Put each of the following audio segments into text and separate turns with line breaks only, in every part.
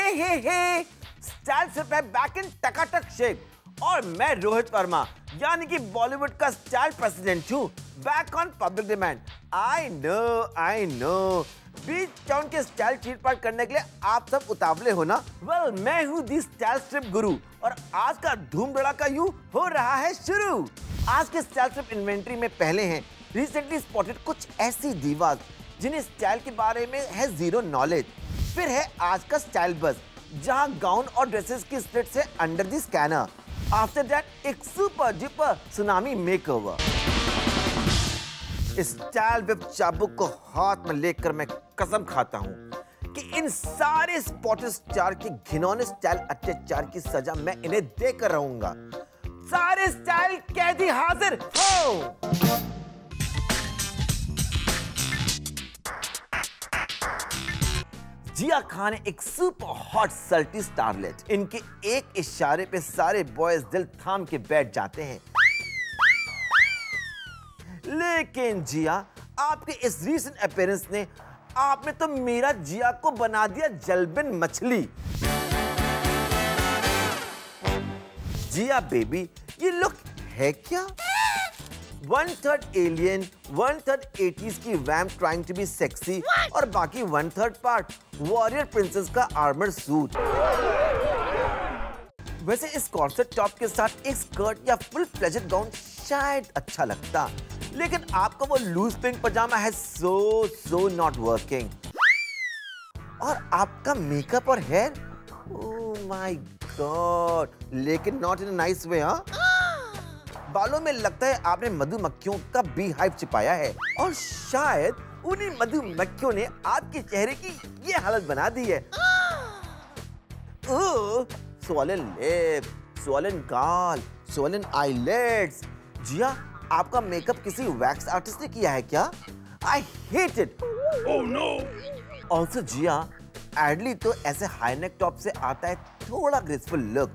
हे style trip है back in Takatak shake और मैं रोहित वर्मा यानी कि बॉलीवुड का स्टाइल प्रेसिडेंट हूँ back on public demand. I know beach town के स्टाइल चीट पाट करने के लिए आप सब उतावले हो ना। वेल, मैं हूँ दी स्टाइल ट्रिप गुरु और आज का धूम धड़ाका यूं हो रहा है शुरू। आज के स्टाइल ट्रिप इन्वेंट्री में पहले हैं रिसेंटली स्पॉटेड कुछ ऐसी दीवार जिन्हें स्टाइल के बारे में है जीरो नॉलेज। फिर है आज का स्टाइल बस जहां गाउन और ड्रेसेस की स्प्लिट से under the scanner. After that एक super duper tsunami makeover. Style with चाबुक को हाथ में लेकर मैं कसम खाता हूं कि इन सारे स्पॉटेड स्टार के घिनौने स्टाइल अत्याचार की सजा मैं इन्हें देकर रहूंगा। सारे स्टाइल कैदी हाजिर हो। जिया खान एक सुपर हॉट सल्टी स्टारलेट। इनके एक इशारे पे सारे बॉयज दिल थाम के बैठ जाते हैं। लेकिन जिया, आपके इस रीसेंट अपीयरेंस ने आपने तो मेरा जिया को बना दिया जलबिन मछली। जिया बेबी, ये लुक है क्या? 1/3 एलियन, 1/3 80s की वैम्प ट्राइंग टू बी सेक्सी और बाकी 1/3 पार्ट वॉरियर प्रिंसेस का आर्मर सूट। वैसे इस कॉर्सेट टॉप के साथ एक स्कर्ट या फुल प्लेजर गाउन शायद अच्छा लगता, लेकिन आपका वो लूज पिंक पजामा है सो नॉट वर्किंग। और आपका मेकअप और हेयर, ओह माय गॉड, लेकिन not in a nice way. हाँ, बालों में लगता है आपने मधुमक्खियों का बी हाइव छिपाया है और शायद उन्हीं मधुमक्खियों ने आपके चेहरे की ये हालत बना दी है। स्वॉलन लिप, स्वॉलन गाल, स्वॉलन आईलिड्स। जिया, आपका मेकअप किसी वैक्स आर्टिस्ट ने किया है क्या? I hate it. Oh no. Also Jiya, एडली तो ऐसे हाई नेक टॉप से आता है थोड़ा ग्रेसफुल लुक,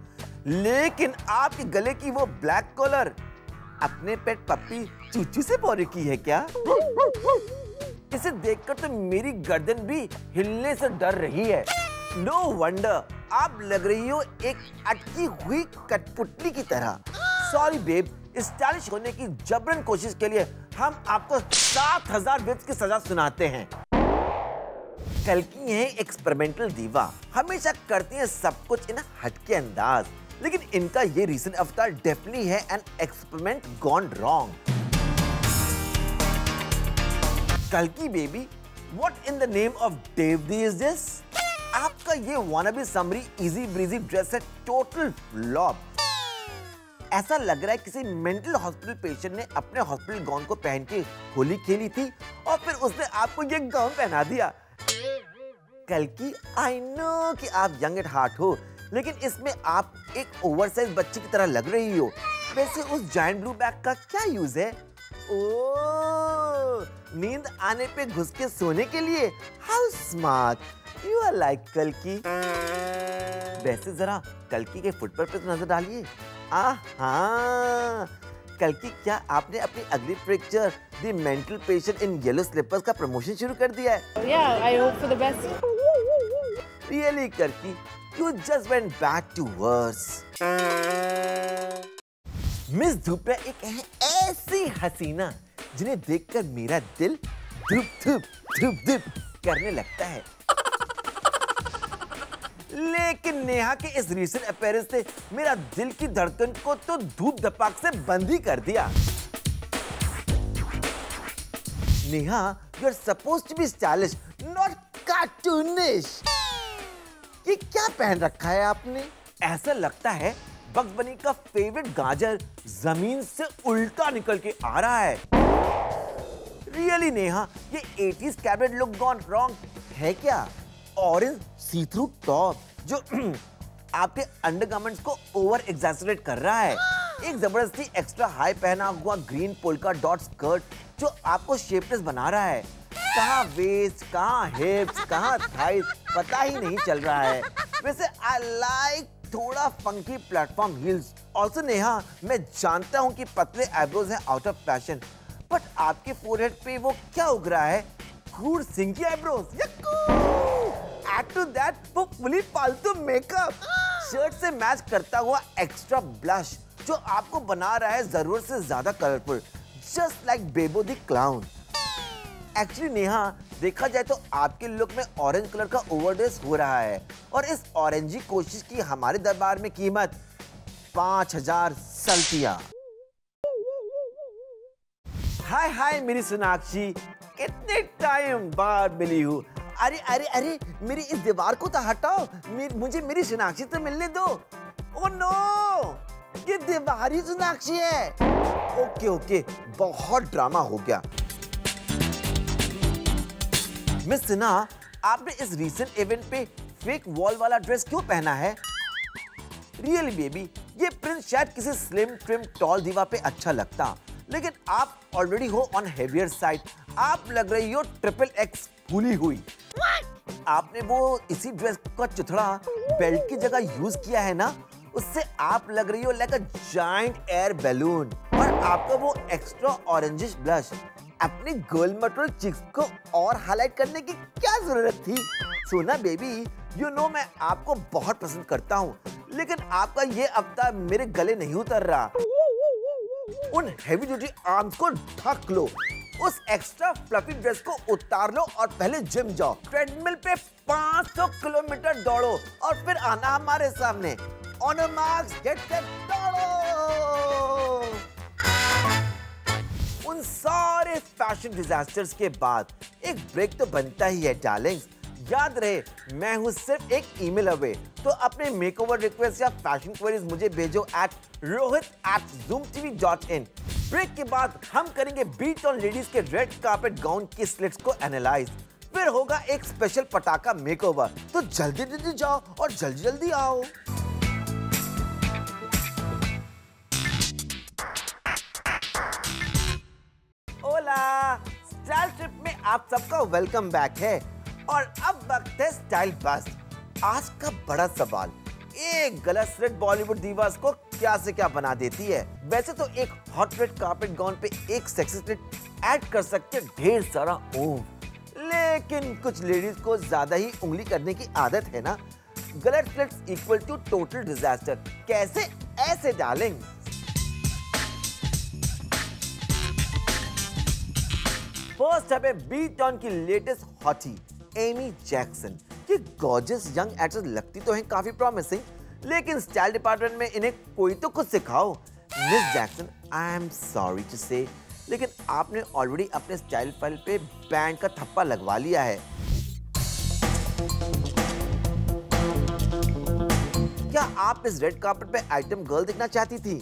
लेकिन आपके गले की वो ब्लैक कॉलर अपने पेट पप्पी चूचू से बोरी की है क्या? इसे देखकर तो मेरी गर्दन भी हिलने से डर रही है। नो वंडर आप लग रही हो एक अटकी हुई कठपुतली की तरह। सॉरी बेब, स्टाइलिश होने की जबरन कोशिश के लिए हम आपको 7000 विप्स की सजा सुनाते हैं। कल्कि है एक्सपेरिमेंटल दीवा, हमेशा करती हैं सब कुछ इन हटके अंदाज, लेकिन इनका ये रीसेंट अवतार डेफिनेटली है एन एक्सपेरिमेंट गॉन रॉन्ग। कल्कि baby, what in the name of देवदी इज दिस? आपका ये wannabe summery easy breezy dress है टोटल फ्लॉप। ऐसा लग रहा है किसी मेंटल हॉस्पिटल पेशेंट ने अपने हॉस्पिटल गाउन को पहन के होली खेली थी और फिर उसने आपको ये गाउन पहना दिया। कल्कि, आई नो कि आप यंग एट हार्ट हो, लेकिन इसमें आप एक ओवरसाइज बच्ची की तरह लग रही हो। वैसे उस जायंट ब्लू बैग का क्या यूज है? ओह, नींद आने पे घुस के सोने के लिए? How smart you are like कल्कि। वैसे जरा कल्कि के फुटवर्क पे नजर डालिए। कल्कि, क्या आपने अपनी अगली picture the mental patient in yellow slippers का प्रमोशन शुरू कर दिया है?
Yeah, I hope for the best.
Really, कल्कि, you just went back to worse. Miss Dhupia एक ऐसी हसीना जिन्हें देखकर मेरा दिल धुप धुप धुप धुप करने लगता है। लेकिन नेहा के इस रीसेंट अपीयरेंस ने मेरा दिल की धड़कन को तो धूप धपाक से बंद ही कर दिया। Neha, you are supposed to be stylish, not cartoonish. ये क्या पहन रखा है आपने? ऐसा लगता है बग्स बनी का फेवरेट गाजर जमीन से उल्टा निकल के आ रहा है। रियली नेहा, ये 80s cabaret look gone wrong है क्या? ऑरेंज सी थ्रू टॉप जो आपके अंडरगारमेंट्स को ओवर एग्जैजरेट कर रहा है। एक जबरदस्ती एक्स्ट्रा हाई पहना हुआ ग्रीन पोल्का डॉट स्कर्ट जो आपको शेपलेस बना रहा है। कहाँ वेस्ट, कहाँ हिप्स, कहाँ थाइस, पता ही नहीं चल रहा है। वैसे आई लाइक थोड़ा funky platform heels. Also Neha, मैं जानता हूँ कि पतले आईब्रोज हैं आउट ऑफ फैशन, बट आपके फोरहेड पे वो क्या उग रहा है? क्रूड सिंकी आईब्रोज। एड टू दैट वो फुली फालतू मेकअप, शर्ट से मैच करता हुआ एक्स्ट्रा ब्लश जो आपको बना रहा है जरूरत से ज्यादा colourful, just like Bebo the clown. Actually Neha, देखा जाए तो आपके लुक में ऑरेंज कलर का ओवरड्रेस हो रहा है और इस ऑरेंजी कोशिश की हमारे दरबार में कीमत 5000 सल्तियां। हाय हाय मेरी सोनाक्षी, कितने टाइम बाद मिली हूँ। अरे अरे अरे, मेरी इस दीवार को तो हटाओ, मुझे मेरी सोनाक्षी तो मिलने दो। ओह नो, ये दीवार ही सोनाक्षी है। ओके ओके, बहुत ड्रामा हो गया। मिस सिन्हा, आपने इस रीसेंट इवेंट पे फेक वॉल वाला ड्रेस क्यों पहना है? रियली बेबी, ये प्रिंट शायद किसी स्लिम ट्रिम टॉल दीवा पे अच्छा लगता, लेकिन आप ऑलरेडी हो ऑन हेवियर साइड। आप लग रही हो XXX फूली हुई। आपने वो इसी ड्रेस का चुथड़ा बेल्ट की जगह यूज किया है ना, उससे आप लग रही हो like a giant air balloon. और आपका वो एक्स्ट्रा ऑरेंजिश ब्लश अपनी गर्ल मटोल चिक्स को और हाईलाइट करने की क्या जरूरत थी? सोना बेबी, यू नो मैं आपको बहुत पसंद करता हूँ, लेकिन आपका ये अवतार मेरे गले नहीं उतर रहा। उन हेवी ड्यूटी आर्म्स को ढक लो, उस एक्स्ट्रा फ्लफी ड्रेस को उतार लो और पहले जिम जाओ। ट्रेडमिल पे 500 किलोमीटर दौड़ो और फिर आना हमारे सामने। On your marks, get set, दौड़ो। उन सारे फैशन डिजास्टर्स के बाद एक ब्रेक तो बनता ही है डार्लिंग्स। याद रहे, मैं हूँ सिर्फ एक ईमेल अवे, तो अपने मेकओवर रिक्वेस्ट या फैशन क्वेरीज मुझे भेजो rohit@zoomtv.in। ब्रेक के बाद हम करेंगे बीट ऑन लेडीज के रेड कार्पेट गाउन की स्लिट्स को एनालाइज, फिर होगा एक स्पेशल पटाखा मेकओवर। तो जल्दी जल्दी जाओ और जल्दी जल्दी आओ। ओला, स्टाइल ट्रिप में आप सबका वेलकम बैक है और अब वक्त है स्टाइल बस। आज का बड़ा सवाल, एक गलत स्लिट बॉलीवुड दीवास को क्या से क्या बना देती है। वैसे तो एक हॉट रेड कार्पेट गाउन पे एक सेक्सी स्लिट ऐड कर सकते ढेर सारा ओम, लेकिन कुछ लेडीज को ज्यादा ही उंगली करने की आदत है ना। गलत slits equal to total disaster. कैसे? ऐसे डार्लिंग। फर्स्ट है बीट ऑन की लेटेस्ट हॉटी एमी जैक्सन। ये गॉर्जियस यंग एक्ट्रेस लगती तो है काफी प्रॉमिसिंग, लेकिन स्टाइल डिपार्टमेंट में इन्हें कोई तो कुछ सिखाओ। Miss Jackson, I am sorry to say, लेकिन आपने ऑलरेडी अपने स्टाइल फाइल पे बैंड का थप्पा लगवा लिया है। क्या आप इस रेड कार्पेट पे आइटम गर्ल दिखना चाहती थी?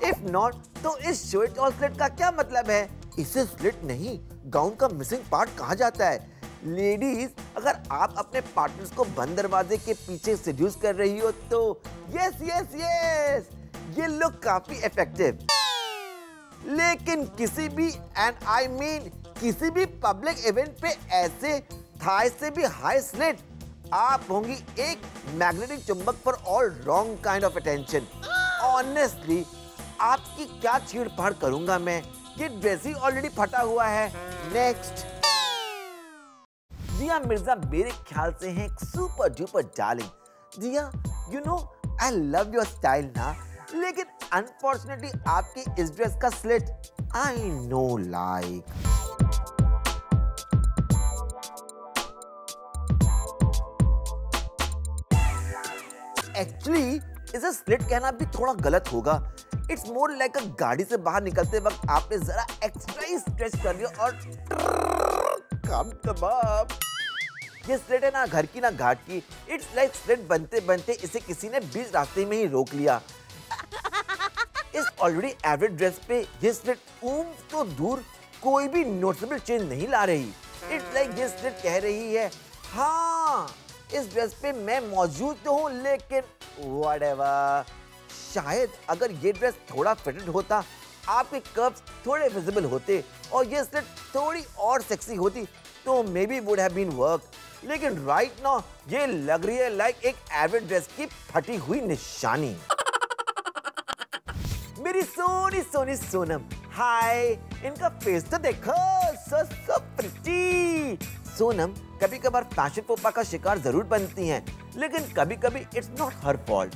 इफ नॉट, तो इस शो इट ऑल स्लिट का क्या मतलब है? इसे स्लिट नहीं, गाउन का मिसिंग पार्ट कहा जाता है। लेडीज, अगर आप अपने पार्टनर्स को बंद दरवाजे के पीछे सेड्यूस कर रही हो तो यस यस यस, ये लुक काफी इफेक्टिव। लेकिन किसी भी, एंड आई मीन किसी भी पब्लिक इवेंट पे ऐसे थाई से भी हाई स्लिट, आप होंगी एक मैग्नेटिक चुंबक for all wrong kind of attention. Honestly, आपकी क्या छेड़फाड़ करूंगा मैं, ये ड्रेस ही ऑलरेडी फटा हुआ है। नेक्स्ट, दिया मिर्जा मेरे ख्याल से है सुपर डुपर डार्लिंग। दिया, you know I love your style ना, लेकिन अनफॉर्चुनेटली आपकी इस ड्रेस का slit I know like. Actually इसे स्लिट कहना भी थोड़ा गलत होगा। इट्स मोर लाइक अ गाड़ी से बाहर निकलते वक्त आपने जरा एक्स्ट्रा ही स्ट्रेच कर लिया और काम तमाम। ये स्लिट है ना घर की ना घाट की। इट्स लाइक स्लिट बनते बनते इसे किसी ने बीच रास्ते में ही रोक लिया। इस ऑलरेडी एवरेज ड्रेस पे ये स्लिट तो दूर कोई भी नोटिसेबल चेंज नहीं ला रही। इट्स लाइक ये स्लिट कह रही है, हाँ इस ड्रेस पे मैं मौजूद तो हूँ, लेकिन व्हाटएवर। शायद अगर ये ड्रेस थोड़ा फिटेड होता, आपके कर्व्स थोड़े विजिबल होते और ये स्लिट थोड़ी और सेक्सी होती तो maybe would have been work. लेकिन राइट नाउ ये लग रही है लाइक एक एवरेज ड्रेस की फटी हुई निशानी। मेरी सोनी सोनी सोनम, हाय, इनका फेस तो देखो, सो प्रिटी। सोनम कभी कभार फैशन फोपा का शिकार जरूर बनती हैं, लेकिन कभी कभी it's not her fault.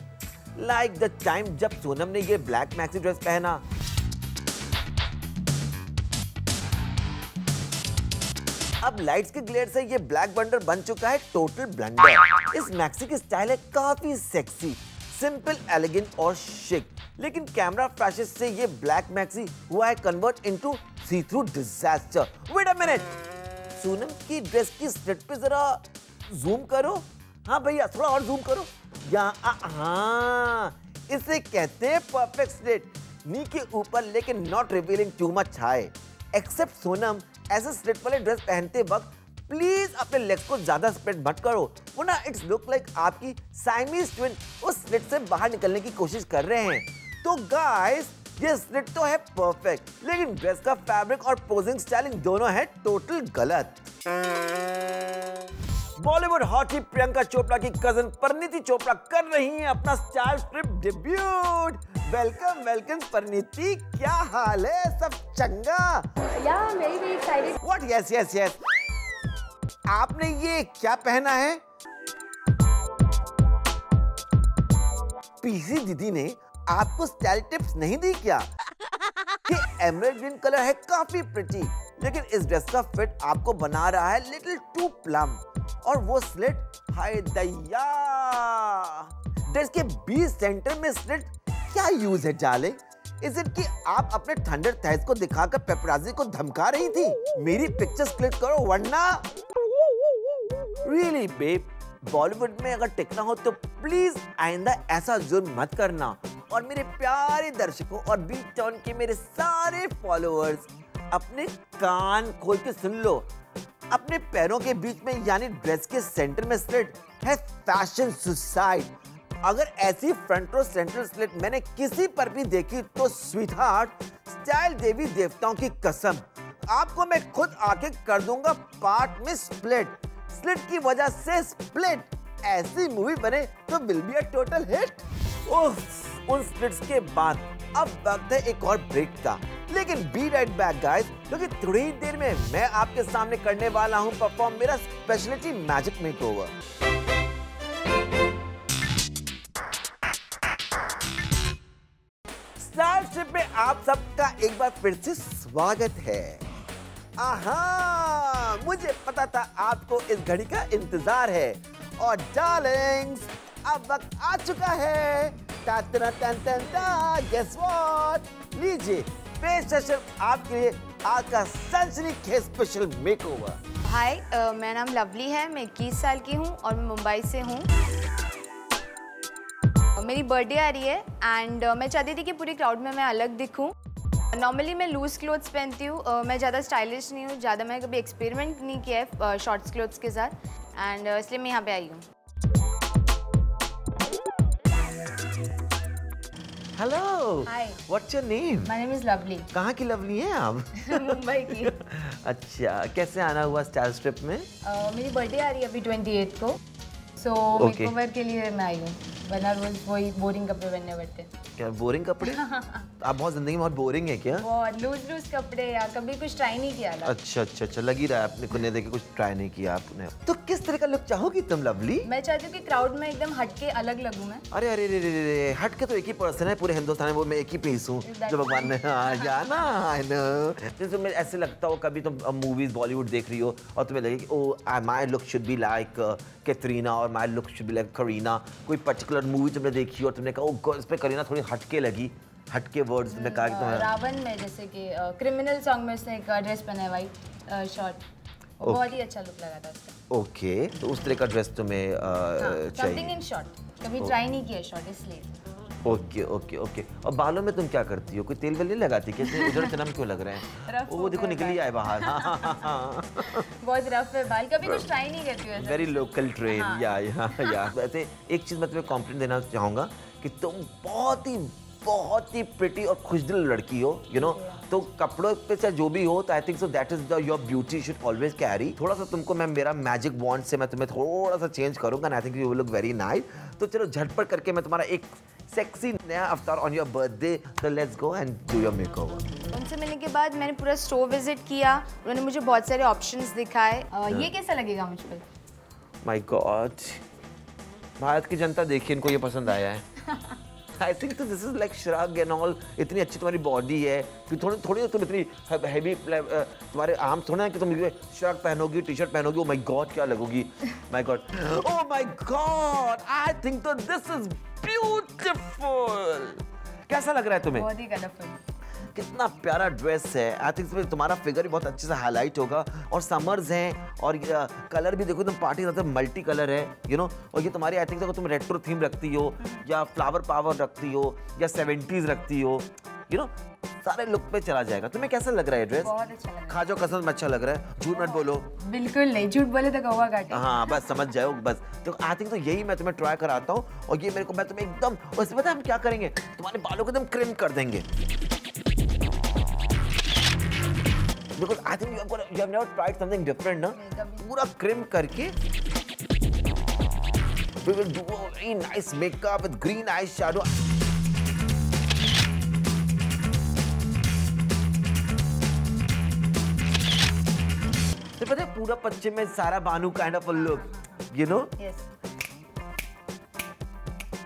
Like the time जब सोनम ने ये ब्लैक मैक्सी ड्रेस पहना। अब लाइट्स के ग्लेयर से ये ब्लैक बंडर बन चुका है टोटल ब्लंडर। इस मैक्सी की स्टाइल है काफी सेक्सी, सिंपल, एलिगेंट और शिक, लेकिन कैमरा फ्लैशेस से ये ब्लैक मैक्सी हुआ है convert into see through disaster. Wait a minute, Sonam की ड्रेस की स्लिट पे जरा जूम करो। हाँ भैया, थोड़ा और जूम करो। हाँ, इसे कहते हैं परफेक्ट स्लिट, नी के ऊपर लेकिन not revealing too much high. Except Sonam, ऐसे स्लिट वाले ड्रेस पहनते वक्त प्लीज अपने लेग्स को ज्यादा स्प्रेड मत करो, वरना इट्स लुक लाइक आपकी साइमीज ट्विन उस स्लिट से बाहर निकलने की कोशिश कर रहे हैं। तो गाइस, ये स्लिट तो है परफेक्ट, लेकिन ड्रेस का फैब्रिक और पोजिंग स्टाइलिंग दोनों है टोटल गलत। बॉलीवुड हॉटी प्रियंका चोपड़ा की कजन परिणीति चोपड़ा कर रही हैं अपना style strip debut. Welcome welcome Parineeti, क्या हाल है? सब चंगा?
Yeah, I'm very excited.
What? Yes, yes, yes. आपने ये क्या पहना है? पीसी दीदी ने आपको स्टाइल टिप्स नहीं दी क्या? ये एमराल्ड ग्रीन कलर है, काफी प्रिटी, लेकिन इस ड्रेस का फिट आपको बना रहा है लिटिल टू प्लम। और वो स्लिट, हाय दैया, ड्रेस के बीच सेंटर में स्लिट क्या यूज है डाले? इज इट कि आप अपने थंडर थाइस को दिखाकर पेपराजी को धमका रही थी? मेरी पिक्चर्स क्लिक करो वरना। रियली बेब, बॉलीवुड में अगर टिकना हो तो प्लीज आइंदा ऐसा जुर्म मत करना। और मेरे प्यारे दर्शकों और बीट टाउन के मेरे सारे फॉलोअर्स, अपने कान खोल के सुन लो। अपने पैरों के बीच में यानी ड्रेस के सेंटर में स्लिट है फैशन सुसाइड। अगर ऐसी फ्रंट रो सेंट्रल स्लिट मैंने किसी पर भी देखी तो स्वीटहार्ट, स्टाइल देवी देवताओं की कसम, आपको मैं खुद आके कर दूंगा पार्ट में स्प्लिट। स्लिट की वजह से स्प्लिट ऐसी मूवी बने तो will be a total heat. उन स्प्लिट्स के बाद अब वक्त है एक और ब्रेक का, लेकिन बी राइट बैक गाइस, क्योंकि थोड़ी ही देर में मैं आपके सामने करने वाला हूं परफॉर्म मेरा speciality magic makeover. Style trip में आप सबका एक बार फिर से स्वागत है। आहा, मुझे पता था आपको इस घड़ी का इंतजार है। और डार्लिंग्स, अब वक्त आ चुका है। Guess what? लीजिए पेश आपके लिए आज का सनसनीखेज स्पेशल मेकओवर।
हाय, मेरा नाम लवली है, मैं 21 साल की हूँ और मैं मुंबई से हूँ। मेरी बर्थडे आ रही है एंड मैं चाहती थी कि पूरी क्राउड में मैं अलग दिखूं। नॉर्मली मैं लूज क्लोथ्स पहनती हूँ, मैं ज़्यादा स्टाइलिश नहीं हूँ, ज़्यादा मैं कभी एक्सपेरिमेंट नहीं किया है शॉर्ट्स क्लोथ्स के साथ, एंड इसलिए मैं यहाँ पे आई हूँ।
Hello,
hi,
what's your name?
My name is lovely.
कहाँ की लवली हैं आप?
मुंबई की।
अच्छा, कैसे आना हुआ स्टाइल स्ट्रिप में?
मेरी बर्थडे आ रही है अभी 28 को, सो मेकओवर के लिए मैं आई हूँ, वरना रोज वही बोरिंग कपड़े पहनने पड़ते।
क्या बोरिंग कपड़े? आप बहुत जिंदगी में बहुत बोरिंग है क्या?
बहुत लूज कपड़े, या कभी कुछ ट्राई नहीं किया था।
अच्छा, लग ही रहा है आपने कुछ देखे, कुछ ट्राई नहीं किया आपने। तो किस तरह का लुक चाहोगी तुम लवली?
मैं चाहती हूँ कि क्राउड में एकदम हटके अलग लगूं मैं।
अरे अरे रे रे रे, हटके तो एक ही पर्सन है पूरे हिंदुस्तान में, वो मैं एक ही पीस हूँ जो भगवान ने जाना है। जैसे मैं ऐसे लगता हो कभी तुम मूवीज बॉलीवुड देख रही हो और तुम्हें लगे कि oh my look should be like Katrina और my look should be like Kareena. कोई पर्टिकुलर मूवी तुमने देखी और तुमने कहा ओ इस पे करीना थोड़ी हटके लगी, हटके वर्ड्स में कहा कि तुम्हें
रावण में जैसे कि क्रिमिनल सॉन्ग में उसने एक ड्रेस पहना है वाइट शॉर्ट, बहुत ही अच्छा लुक लगा था उसका।
ओके, तो उस तरह का ड्रेस तुम्हें चाहिए?
समथिंग इन शॉर्ट, कभी ट्राई नहीं किया शॉर्ट इसलिए।
Okay okay okay. और बालों में तुम क्या करती हो? कोई तेल वेल नहीं लगाती? कैसे उधर से नम क्यों लग रहे हैं? वो देखो निकल ही आए बाहर।
बहुत रफ है बाल, कभी कुछ ट्राई नहीं करती हूँ।
Very local train. या वैसे एक चीज़ मैं तुम्हें कॉम्प्लीमेंट देना चाहूँगा कि तुम बहुत ही प्रिटी और खुशदिल लड़की हो, यू नो। तो कपड़ों पे से जो भी हो, तो I think so that is your beauty should always carry. थोड़ा सा तुमको मैं मेरा मैजिक वॉन्ड से मैं तुम्हें थोड़ा सा चेंज करूंगा, I think you will look very nice. तो चलो झटपट करके मैं तुम्हारा एक सेक्सी नया अवतार on your birthday. So let's go and do your makeover.
उनसे मिलने के बाद मैंने पूरा स्टोर विजिट किया, उन्होंने मुझे बहुत सारे ऑप्शंस दिखाए। ये कैसा लगेगा मुझ पर?
My God, भारत की जनता देखिए, इनको ये पसंद आया है। I think so this is like shrug and all. इतनी अच्छी तुम्हारी बॉडी है कि थोड़ी तुम इतनी हैवी तुम्हारे आर्म थोड़ा है कि तुम श्रग पहनोगी, टी शर्ट पहनोगी, oh my God क्या लगोगी, my God, oh my God, I think so this is beautiful. कैसा लग रहा है तुम्हें?
बहुत ही कलरफुल,
कितना प्यारा ड्रेस है। आई थिंक तुम्हारा फिगर भी बहुत अच्छे से हाईलाइट होगा और समर्स हैं और कलर भी देखो तुम पार्टी मतलब मल्टी कलर है, यू नो। और ये तुम्हारी आई थिंक देखो तुम रेट्रो थीम रखती हो या फ्लावर पावर रखती हो या 70s रखती हो, यू नो, सारे लुक पे चला जाएगा। तुम्हें कैसा लग रहा है ड्रेस?
बहुत अच्छा लग रहा है।
खा जो कसम अच्छा लग रहा है, झूठ मत बोलो।
बिल्कुल नहीं, झूठ बोले तो कौवा काटे।
हाँ बस समझ जाओ बस। तो आई थिंक तो यही मैं तुम्हें ट्राई कराता हूँ और ये मेरे को मैं तुम्हें एकदम, उससे पता है हम क्या करेंगे, तुम्हारे बालों को एकदम क्रिम कर देंगे। Because I think you have never tried something different, ना? पूरा क्रिम करके we will do a very nice makeup with green eyeshadow. तो पता है पूरा पश्चिम में सारा बानू kind of a look, you know?
Yes.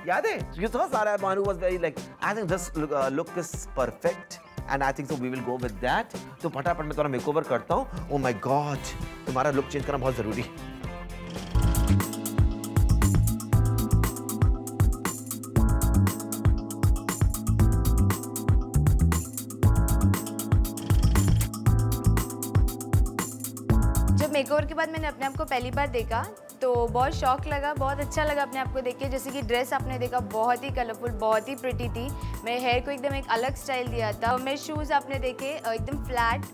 याद है? You saw Sara Banu was very like, I think this look is perfect. And I think so we will go with that. तो फटाफट मैं तुम्हारा मेकओवर करता हूँ। Oh my God, तुम्हारा look change करना बहुत जरूरी है।
जब मेकओवर के बाद मैंने अपने आप को पहली बार देखा तो बहुत शौक लगा, बहुत अच्छा लगा अपने आप को देख के। जैसे कि ड्रेस आपने देखा बहुत ही कलरफुल, बहुत ही प्रिटी थी। मेरे हेयर को एकदम एक अलग स्टाइल दिया था। मेरे शूज़ आपने देखे एकदम फ्लैट,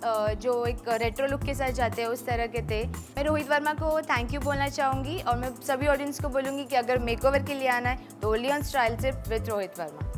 जो एक रेट्रो लुक के साथ जाते हैं उस तरह के थे। मैं रोहित वर्मा को थैंक यू बोलना चाहूँगी और मैं सभी ऑडियंस को बोलूँगी कि अगर मेकओवर के लिए आना है तो ओनली ऑन स्टाइल सिर्फ विद रोहित वर्मा।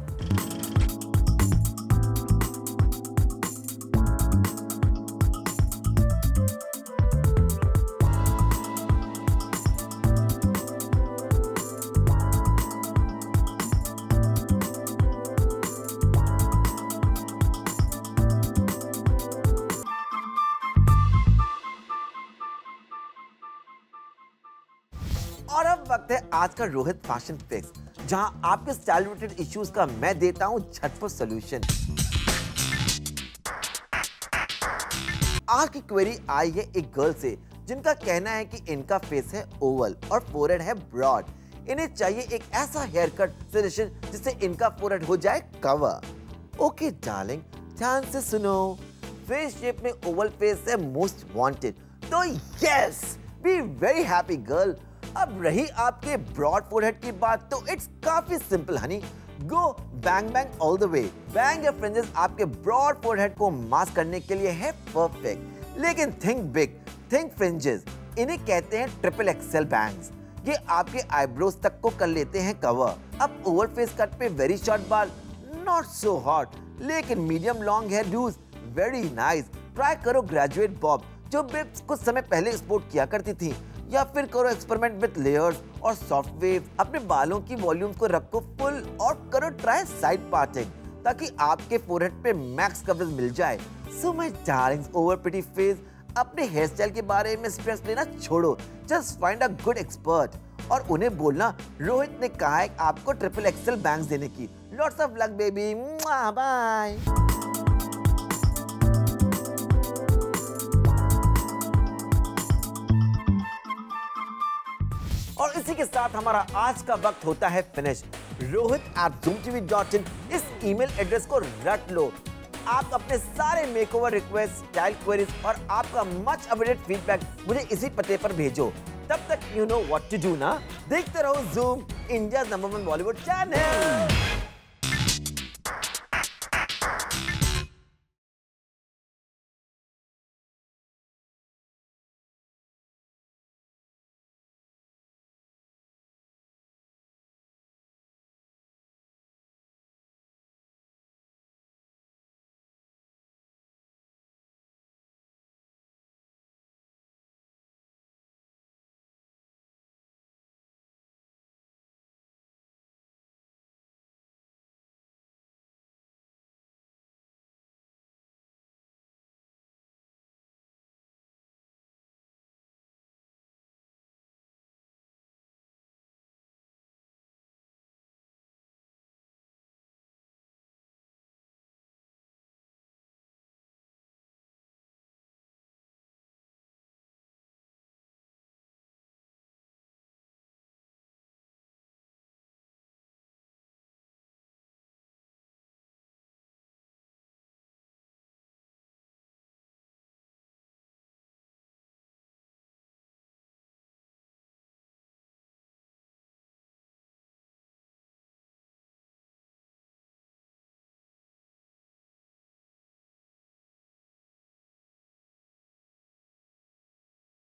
और अब वक्त है आज का रोहित फैशन फिक्स, जहां आपके स्टाइल रिलेटेड इश्यूज का मैं देता हूं झटपट सॉल्यूशन। आज की क्वेरी आई है एक गर्ल से जिनका कहना है कि इनका फेस है ओवल और फोरहेड है ब्रॉड। इन्हें चाहिए एक ऐसा हेयर कट सजेशन जिससे इनका फोरहेड हो जाए कवर। ओके डार्लिंग, ध्यान से सुनो। फेस शेप में ओवल फेस है मोस्ट वांटेड, तो yes, be very happy girl. अब रही आपके ब्रॉड फोरहेड की बात, तो इट्स काफी simple Honey. Go bang bang all the way. Bang या फ्रिंजेस आपके ब्रॉड फोरहेड को मास्क करने के लिए है परफेक्ट, लेकिन थिंक बिग, थिंक फ्रिंजेस। इन्हें कहते हैं ट्रिपल एक्सेल बैंग्स। ये आपके आईब्रोज तक को कर लेते हैं कवर। अब ओवर फेस कट पे वेरी शॉर्ट बाल, नॉट सो हॉट, लेकिन medium long hair does very nice. Try करो ग्रेजुएट बॉब, जो बिप्स कुछ समय पहले स्पोर्ट किया करती थी, या फिर करो एक्सपेरिमेंट विद लेयर्स और सॉफ्ट वेव। अपने बालों की वॉल्यूम को रखो फुल और करो ट्राई साइड पार्टिंग, ताकि आपके फोरहेड पे मैक्स कवरेज मिल जाए। So my Darling's, over pretty face, अपने हेयर स्टाइल के बारे में स्ट्रेस लेना छोड़ो। Just find a good expert और उन्हें बोलना रोहित ने कहा है आपको ट्रिपल एक्सेल बैंग्स देने की। Lots of luck baby, bye. और इसी के साथ हमारा आज का वक्त होता है फिनिश। rohit@zoomtv.in इस ईमेल एड्रेस को रट लो। आप अपने सारे मेकओवर रिक्वेस्ट, स्टाइल क्वेरीज और आपका मच अवेटेड फीडबैक मुझे इसी पते पर भेजो। तब तक you know what to do ना। देखते रहो Zoom, India number 1 Bollywood channel.